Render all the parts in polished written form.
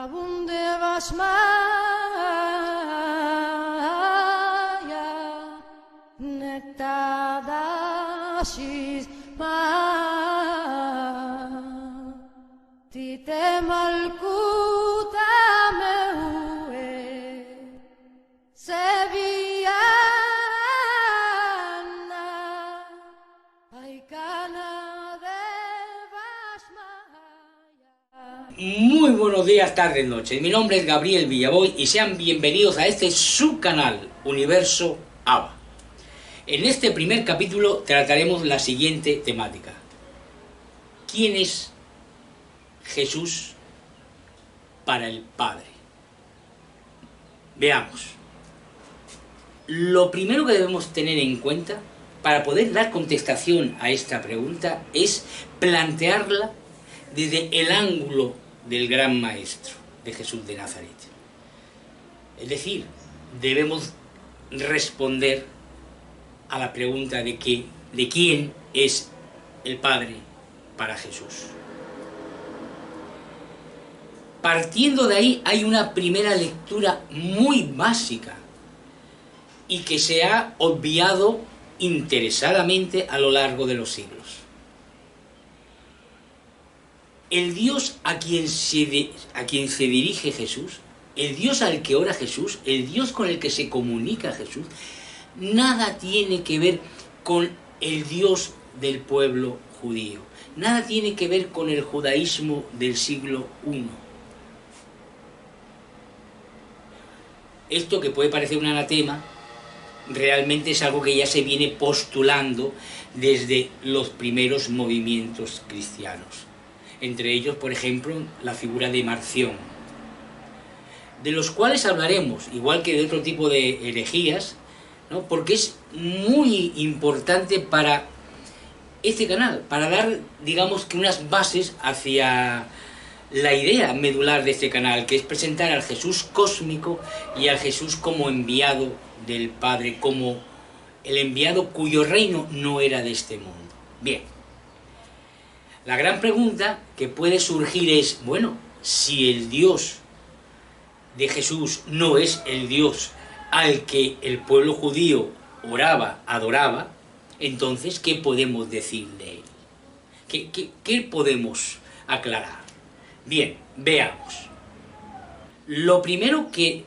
abunde vas maya nektadashis ma tite malkuta meue sevillana aikana de vas maya. Muy buenos días, tardes, noches. Mi nombre es Gabriel Villaboy y sean bienvenidos a este subcanal Universo ABA. En este primer capítulo trataremos la siguiente temática. ¿Quién es Jesús para el Padre? Veamos. Lo primero que debemos tener en cuenta para poder dar contestación a esta pregunta es plantearla desde el ángulo del gran maestro, de Jesús de Nazaret. Es decir, debemos responder a la pregunta de quién es el Padre para Jesús. Partiendo de ahí, hay una primera lectura muy básica y que se ha obviado interesadamente a lo largo de los siglos. El Dios a quien se dirige Jesús, el Dios al que ora Jesús, el Dios con el que se comunica Jesús, nada tiene que ver con el Dios del pueblo judío, nada tiene que ver con el judaísmo del siglo I. Esto, que puede parecer un anatema, realmente es algo que ya se viene postulando desde los primeros movimientos cristianos. Entre ellos, por ejemplo, la figura de Marción, de los cuales hablaremos, igual que de otro tipo de herejías, ¿no? Porque es muy importante para este canal, para dar, digamos, que unas bases hacia la idea medular de este canal, que es presentar al Jesús cósmico y al Jesús como enviado del Padre, como el enviado cuyo reino no era de este mundo. Bien. La gran pregunta que puede surgir es, bueno, si el Dios de Jesús no es el Dios al que el pueblo judío oraba, adoraba, entonces, ¿qué podemos decir de él? ¿Qué podemos aclarar? Bien, veamos. Lo primero que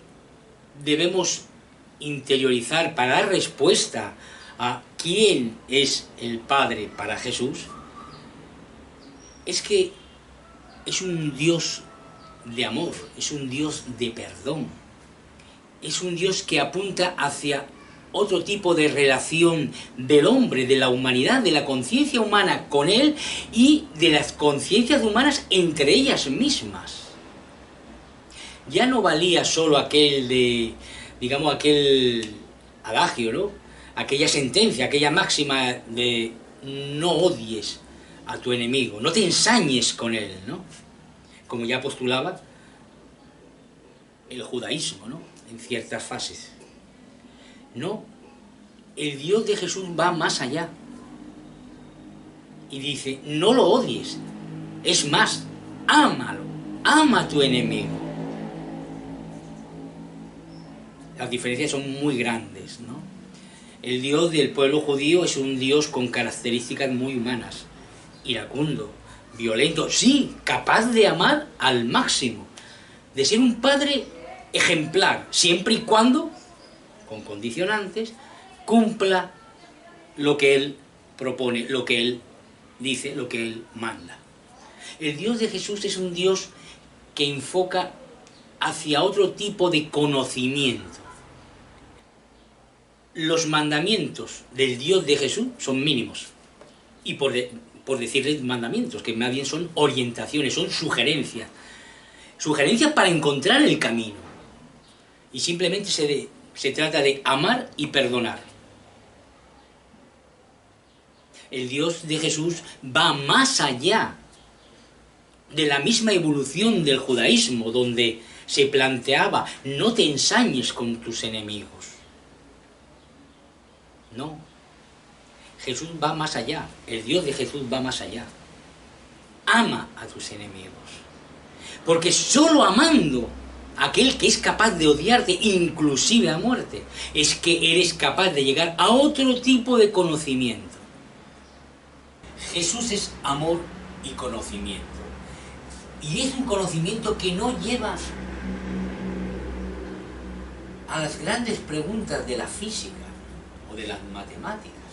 debemos interiorizar para dar respuesta a quién es el Padre para Jesús es que es un Dios de amor, es un Dios de perdón, es un Dios que apunta hacia otro tipo de relación del hombre, de la humanidad, de la conciencia humana con Él y de las conciencias humanas entre ellas mismas. Ya no valía solo aquel adagio, ¿no? Aquella sentencia, aquella máxima de no odies a tu enemigo, no te ensañes con él, ¿no? Como ya postulaba el judaísmo, ¿no? En ciertas fases. No, el Dios de Jesús va más allá y dice, no lo odies, es más, ámalo, ama a tu enemigo. Las diferencias son muy grandes, ¿no? El Dios del pueblo judío es un Dios con características muy humanas, iracundo, violento, sí, capaz de amar al máximo, de ser un padre ejemplar, siempre y cuando, con condicionantes, cumpla lo que Él propone, lo que Él dice, lo que Él manda. El Dios de Jesús es un Dios que enfoca hacia otro tipo de conocimiento. Los mandamientos del Dios de Jesús son mínimos, y por decirles mandamientos, que más bien son orientaciones, son sugerencias. Sugerencias para encontrar el camino. Y simplemente se trata de amar y perdonar. El Dios de Jesús va más allá de la misma evolución del judaísmo, donde se planteaba, no te ensañes con tus enemigos. No. Jesús va más allá, el Dios de Jesús va más allá. Ama a tus enemigos. Porque solo amando a aquel que es capaz de odiarte, inclusive a muerte, es que eres capaz de llegar a otro tipo de conocimiento. Jesús es amor y conocimiento. Y es un conocimiento que no lleva a las grandes preguntas de la física o de las matemáticas,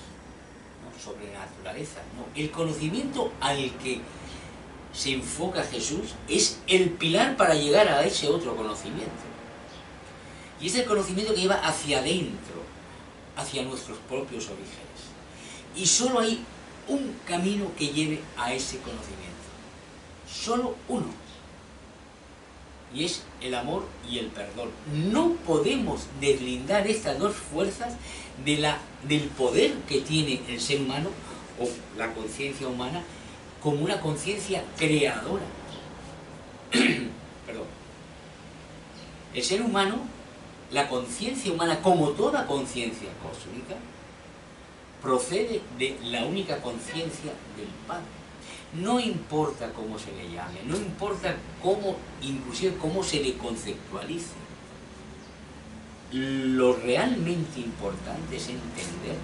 ¿no?, sobre la naturaleza. No. El conocimiento al que se enfoca Jesús es el pilar para llegar a ese otro conocimiento. Y es el conocimiento que lleva hacia adentro, hacia nuestros propios orígenes. Y solo hay un camino que lleve a ese conocimiento. Solo uno. Y es el amor y el perdón. No podemos deslindar estas dos fuerzas del poder que tiene el ser humano, o la conciencia humana, como una conciencia creadora. Perdón. El ser humano, la conciencia humana, como toda conciencia cósmica, procede de la única conciencia del Padre. No importa cómo se le llame, no importa cómo, inclusive cómo se le conceptualice. Lo realmente importante es entender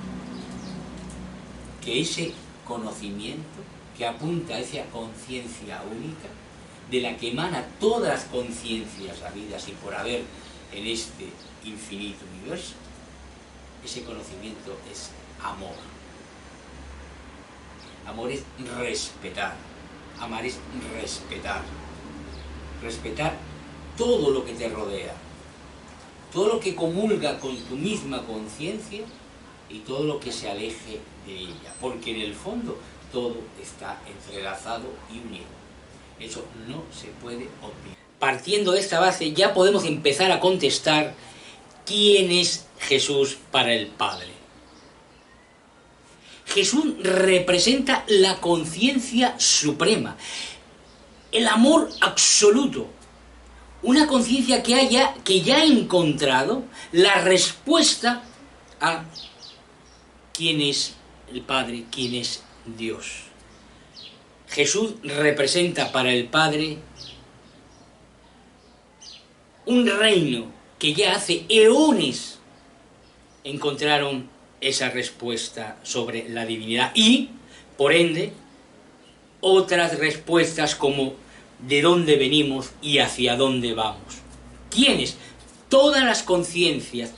que ese conocimiento que apunta a esa conciencia única, de la que emana todas las conciencias habidas y por haber en este infinito universo, ese conocimiento es amor. Amor es respetar. Amar es respetar. Respetar todo lo que te rodea, todo lo que comulga con tu misma conciencia y todo lo que se aleje de ella, porque en el fondo todo está entrelazado y unido. Eso no se puede olvidar. Partiendo de esta base ya podemos empezar a contestar quién es Jesús para el Padre. Jesús representa la conciencia suprema, el amor absoluto, una conciencia que ya ha encontrado la respuesta a quién es el Padre, quién es Dios. Jesús representa para el Padre un reino que ya hace eones encontraron esa respuesta sobre la divinidad y, por ende, otras respuestas como de dónde venimos y hacia dónde vamos. ¿Quiénes? Todas las conciencias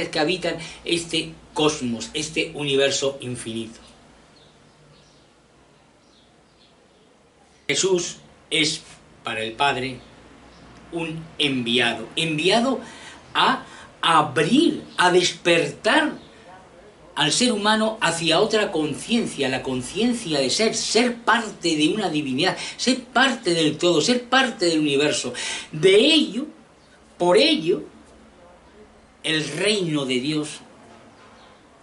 que habitan este cosmos, este universo infinito. Jesús es para el Padre un enviado a abrir, a despertar al ser humano hacia otra conciencia, la conciencia de ser parte de una divinidad, ser parte del todo, ser parte del universo. De ello, por ello, el reino de Dios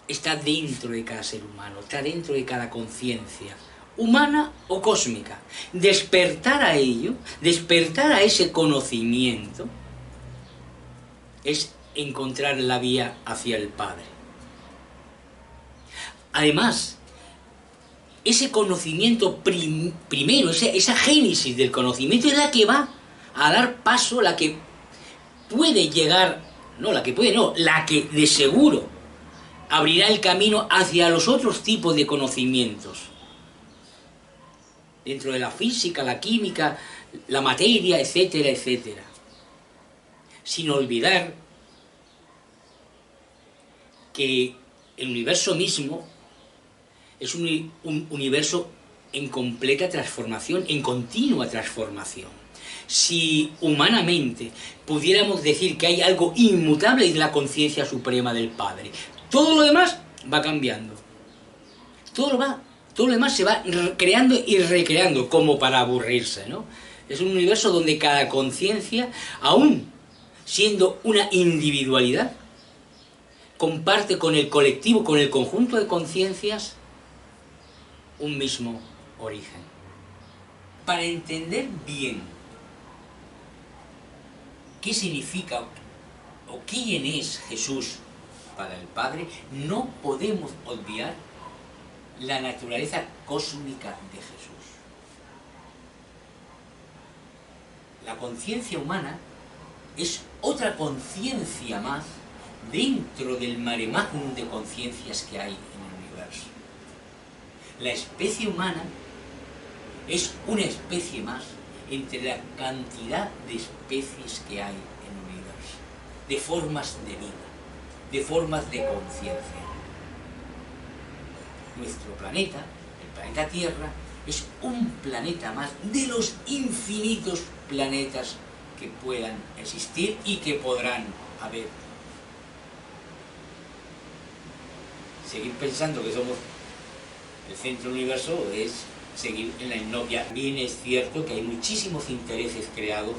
está dentro de cada ser humano, está dentro de cada conciencia, humana o cósmica. Despertar a ello, despertar a ese conocimiento, es encontrar la vía hacia el Padre. Además, ese conocimiento primero, esa génesis del conocimiento es la que va a dar paso, la que puede llegar, la que de seguro abrirá el camino hacia los otros tipos de conocimientos. Dentro de la física, la química, la materia, etcétera, etcétera. Sin olvidar que el universo mismo es un universo en completa transformación, en continua transformación. Si humanamente pudiéramos decir que hay algo inmutable, es la conciencia suprema del Padre. Todo lo demás va cambiando. Todo lo demás se va creando y recreando, como para aburrirse, ¿no? Es un universo donde cada conciencia, aún siendo una individualidad, comparte con el colectivo, con el conjunto de conciencias, un mismo origen. Para entender bien qué significa o quién es Jesús para el Padre, no podemos olvidar la naturaleza cósmica de Jesús. la conciencia humana es otra conciencia más dentro del mare magnum de conciencias que hay en el universo. La especie humana es una especie más entre la cantidad de especies que hay en el universo, de formas de vida, de formas de conciencia. Nuestro planeta, el planeta Tierra, es un planeta más de los infinitos planetas que puedan existir y que podrán haber. Seguir pensando que somos el centro del universo es seguir en la inopia. Bien es cierto que hay muchísimos intereses creados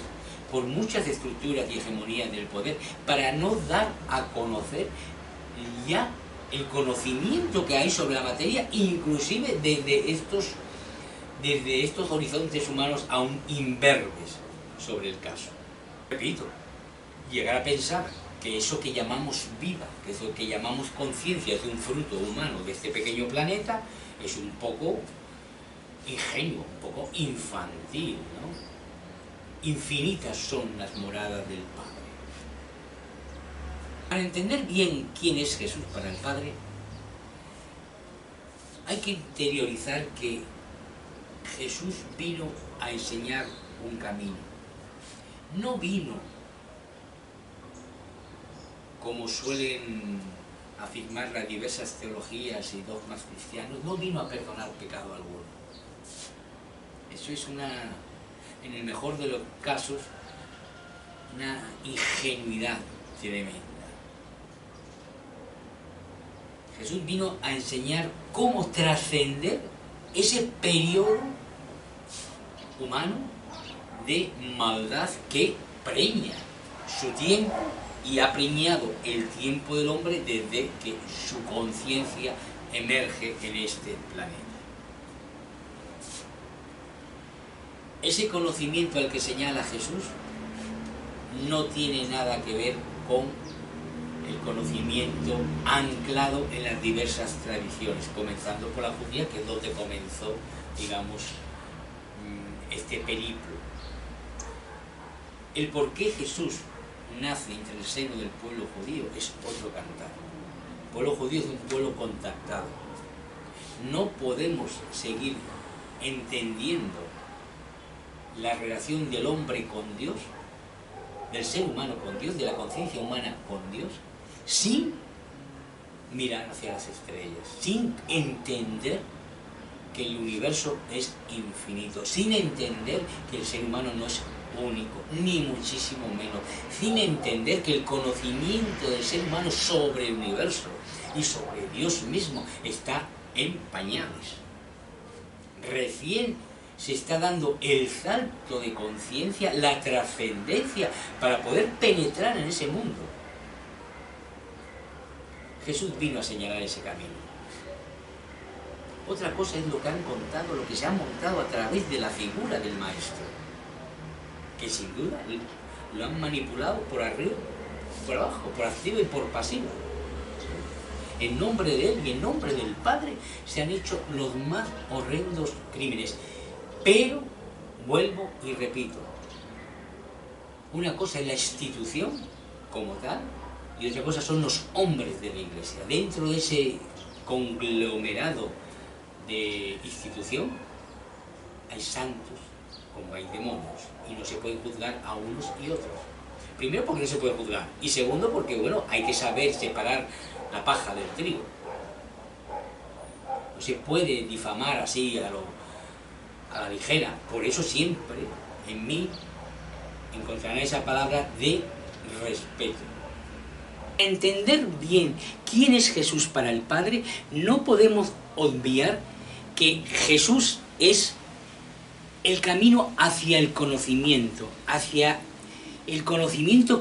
por muchas estructuras y hegemonías del poder para no dar a conocer ya el conocimiento que hay sobre la materia, inclusive desde estos horizontes humanos aún imberbes sobre el caso. Repito, llegar a pensar que eso que llamamos vida, que eso que llamamos conciencia es un fruto humano de este pequeño planeta, es un poco ingenuo, un poco infantil, ¿no? Infinitas son las moradas del Padre. Para entender bien quién es Jesús para el Padre, hay que interiorizar que Jesús vino a enseñar un camino. No vino, como suelen afirmar las diversas teologías y dogmas cristianos, no vino a perdonar pecado alguno. Eso es en el mejor de los casos, una ingenuidad tremenda. Jesús vino a enseñar cómo trascender ese periodo humano de maldad que preña su tiempo y ha preñado el tiempo del hombre desde que su conciencia emerge en este planeta. Ese conocimiento al que señala Jesús no tiene nada que ver con el conocimiento anclado en las diversas tradiciones, comenzando por la judía, que es donde comenzó, digamos, este periplo. El por qué Jesús nace entre el seno del pueblo judío es otro cantar. El pueblo judío es un pueblo contactado. No podemos seguir entendiendo la relación del hombre con Dios, del ser humano con Dios, de la conciencia humana con Dios, sin mirar hacia las estrellas, sin entender que el universo es infinito, sin entender que el ser humano no es único, ni muchísimo menos, sin entender que el conocimiento del ser humano sobre el universo y sobre Dios mismo está en pañales. Recién se está dando el salto de conciencia, la trascendencia, para poder penetrar en ese mundo. Jesús vino a señalar ese camino. Otra cosa es lo que han contado, lo que se ha montado a través de la figura del Maestro, que sin duda lo han manipulado por arriba, por abajo, por activa y por pasiva. En nombre de Él y en nombre del Padre se han hecho los más horrendos crímenes. Pero, vuelvo y repito, una cosa es la institución como tal y otra cosa son los hombres de la Iglesia. Dentro de ese conglomerado de institución hay santos como hay demonios y no se pueden juzgar a unos y otros. Primero porque no se puede juzgar y segundo porque, bueno, hay que saber separar la paja del trigo. No se puede difamar así a la ligera. Por eso siempre en mí encontrarán esa palabra de respeto. Entender bien quién es Jesús para el Padre, no podemos obviar que Jesús es el camino hacia el conocimiento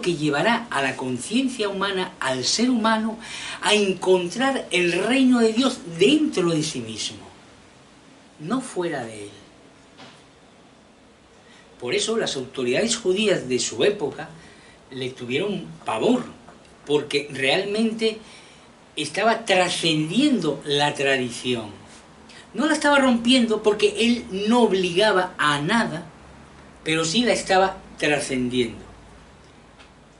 que llevará a la conciencia humana, al ser humano, a encontrar el reino de Dios dentro de sí mismo, no fuera de él. Por eso las autoridades judías de su época le tuvieron pavor, porque realmente estaba trascendiendo la tradición. No la estaba rompiendo porque él no obligaba a nada, pero sí la estaba trascendiendo.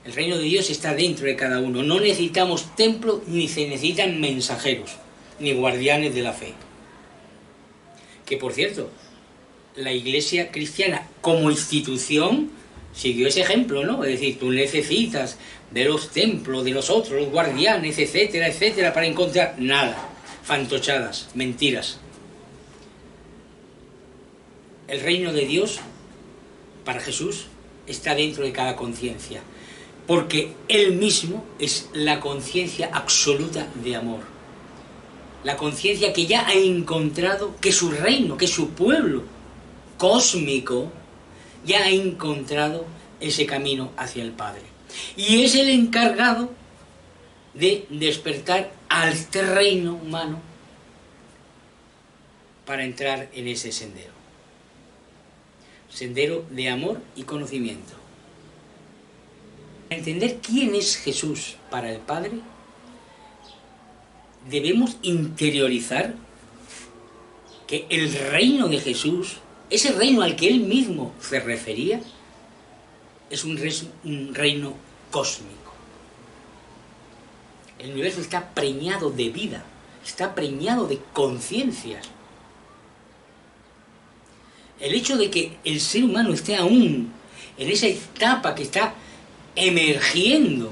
El reino de Dios está dentro de cada uno. No necesitamos templo, ni se necesitan mensajeros, ni guardianes de la fe. Que por cierto, la Iglesia cristiana como institución siguió ese ejemplo, ¿no? Es decir, tú necesitas de los templos, de los otros, los guardianes, etcétera, etcétera, para encontrar nada. Fantochadas, mentiras. El reino de Dios, para Jesús, está dentro de cada conciencia, porque Él mismo es la conciencia absoluta de amor. La conciencia que ya ha encontrado que su reino, que su pueblo cósmico, ya ha encontrado ese camino hacia el Padre. Y es el encargado de despertar al reino humano para entrar en ese sendero. Sendero de amor y conocimiento. Para entender quién es Jesús para el Padre, debemos interiorizar que el reino de Jesús, ese reino al que Él mismo se refería, es un reino cósmico. El universo está preñado de vida, está preñado de conciencias. El hecho de que el ser humano esté aún en esa etapa que está emergiendo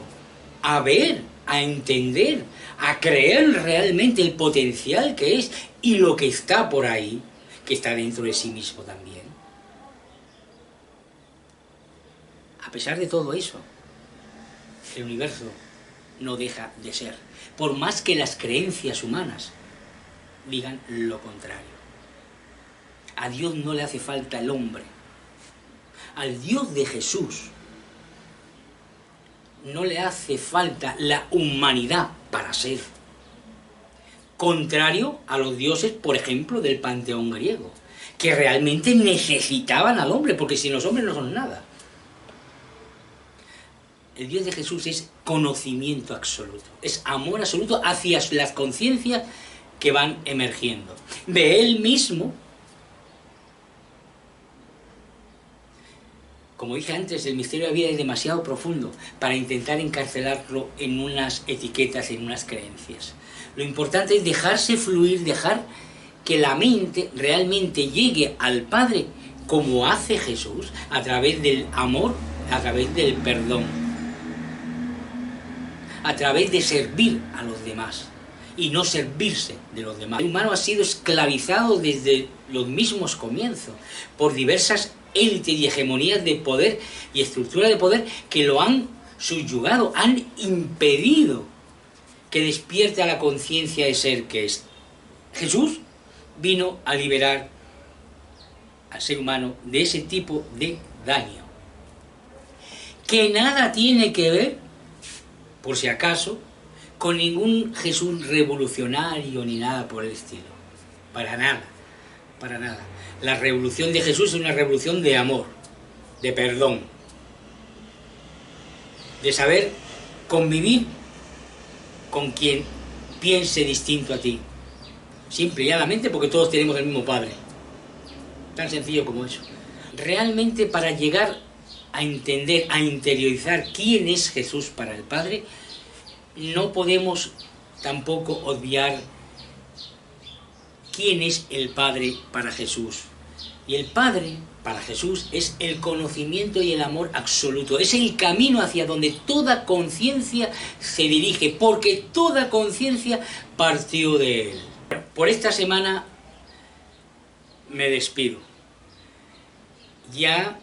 a ver, a entender, a creer realmente el potencial que es y lo que está por ahí, que está dentro de sí mismo también. A pesar de todo eso, el universo no deja de ser, por más que las creencias humanas digan lo contrario. A Dios no le hace falta el hombre. Al Dios de Jesús no le hace falta la humanidad para ser. Contrario a los dioses, por ejemplo, del panteón griego, que realmente necesitaban al hombre, porque sin los hombres no son nada. El Dios de Jesús es conocimiento absoluto, es amor absoluto hacia las conciencias que van emergiendo. De Él mismo, como dije antes, el misterio de la vida es demasiado profundo para intentar encarcelarlo en unas etiquetas, en unas creencias. Lo importante es dejarse fluir, dejar que la mente realmente llegue al Padre como hace Jesús, a través del amor, a través del perdón, a través de servir a los demás y no servirse de los demás. El humano ha sido esclavizado desde los mismos comienzos por diversas élites y hegemonías de poder y estructura de poder que lo han subyugado, han impedido que despierte a la conciencia de ser que es. Jesús vino a liberar al ser humano de ese tipo de daño, que nada tiene que ver, por si acaso, con ningún Jesús revolucionario ni nada por el estilo. Para nada, para nada. La revolución de Jesús es una revolución de amor, de perdón, de saber convivir con quien piense distinto a ti. Simple y llanamente porque todos tenemos el mismo Padre. Tan sencillo como eso. Realmente para llegar a entender, a interiorizar quién es Jesús para el Padre, no podemos tampoco obviar quién es el Padre para Jesús. Y el Padre para Jesús es el conocimiento y el amor absoluto. Es el camino hacia donde toda conciencia se dirige, porque toda conciencia partió de Él. Por esta semana me despido, ya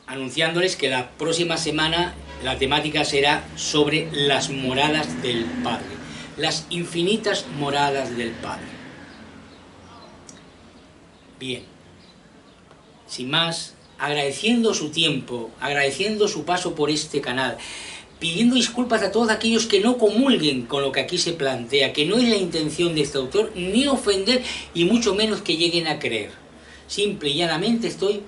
anunciándoles que la próxima semana la temática será sobre las moradas del Padre, las infinitas moradas del Padre. Bien, sin más, agradeciendo su tiempo, agradeciendo su paso por este canal, pidiendo disculpas a todos aquellos que no comulguen con lo que aquí se plantea, que no es la intención de este autor ni ofender y mucho menos que lleguen a creer. Simple y llanamente estoy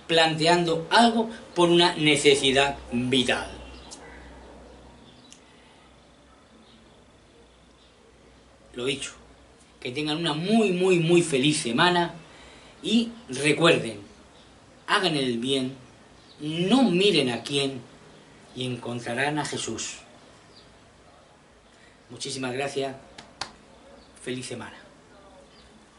planteando algo por una necesidad vital. Lo dicho, que tengan una muy feliz semana y recuerden, hagan el bien no miren a quién y encontrarán a Jesús. Muchísimas gracias. Feliz semana.